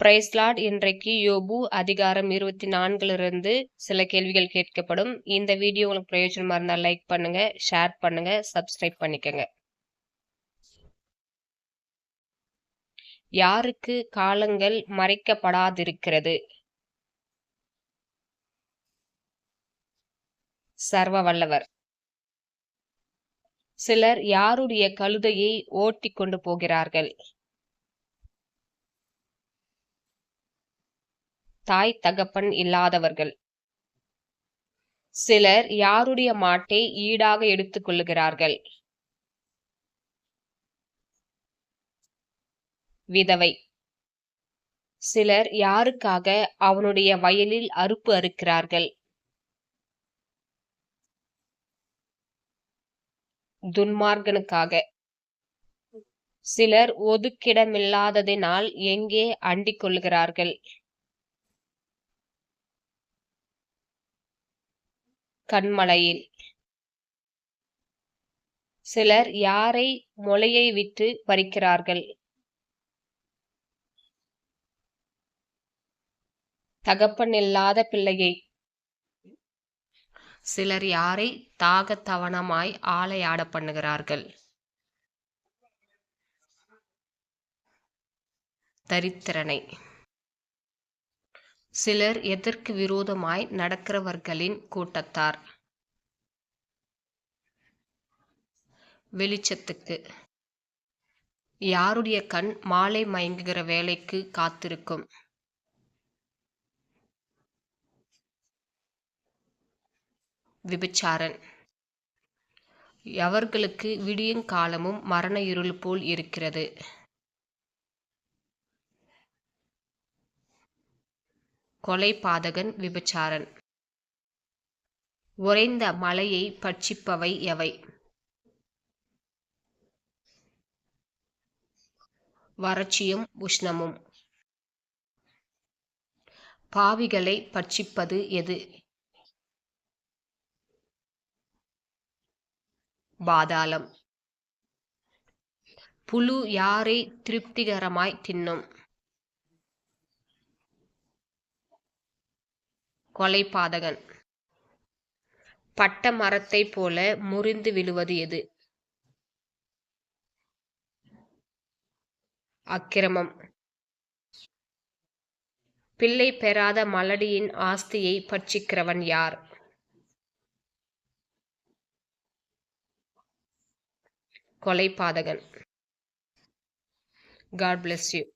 Price Lord. இன்றைக்கு யோபு அதிகாரம் 24 சில கேள்விகள் கேட்கப்படும். இந்த வீடியோ உங்களுக்கு பிரயோஜனமா இருந்தால் லைக் பண்ணுங்க, ஷேர் பண்ணுங்க, சப்ஸ்கிரைப் பண்ணிக்கங்க. யாருக்கு காலங்கள் மறைக்கப்படாதிருக்கிறது? சர்வ வல்லவர். சிலர் யாருடைய கழுதையை ஓட்டிக் கொண்டு போகிறார்கள்? தாய் தகப்பன் இல்லாதவர்கள். சிலர் யாருடைய மாட்டை ஈடாக எடுத்துக் கொள்ளுகிறார்கள்? விதவை. சிலர் யாருக்காக அவனுடைய வயலில் அறுப்பு அறுக்கிறார்கள்? துன்மார்க்கனுக்காக. சிலர் ஒதுக்கிடமில்லாததினால் எங்கே அண்டிக் கொள்கிறார்கள்? கன்மலையில். சிலர் யாரை முளையை விட்டு பறிக்கிறார்கள்? தகப்பனில்லாத பிள்ளையை. சிலர் யாரை தாகத்தவனமாய் ஆளையாட பண்ணுகிறார்கள்? தரித்திரனை. சிலர் எதற்கு விரோதமாய் நடக்கிறவர்களின் கூட்டத்தார்? வெளிச்சத்துக்கு. யாருடைய கண் மாலை மயங்குகிற வேலைக்கு காத்திருக்கும்? விபச்சாரன். அவர்களுக்கு விடியங்காலமும் மரண இருள் போல் இருக்கிறது. கொலைபாதகன், விபச்சாரன். உறைந்த மலையை பட்சிப்பவை எவை? வறட்சியும் உஷ்ணமும். பாவிகளை பட்சிப்பது எது? பாதாளம். புழு யாரை திருப்திகரமாய் தின்னும்? கொலைபாதகன். பட்ட மரத்தை போல முறிந்து விழுவது எது? அக்கிரமம். பிள்ளை பெறாத மலடியின் ஆஸ்தியை பட்சிக்கிறவன் யார்? கொலைபாதகன். God bless you.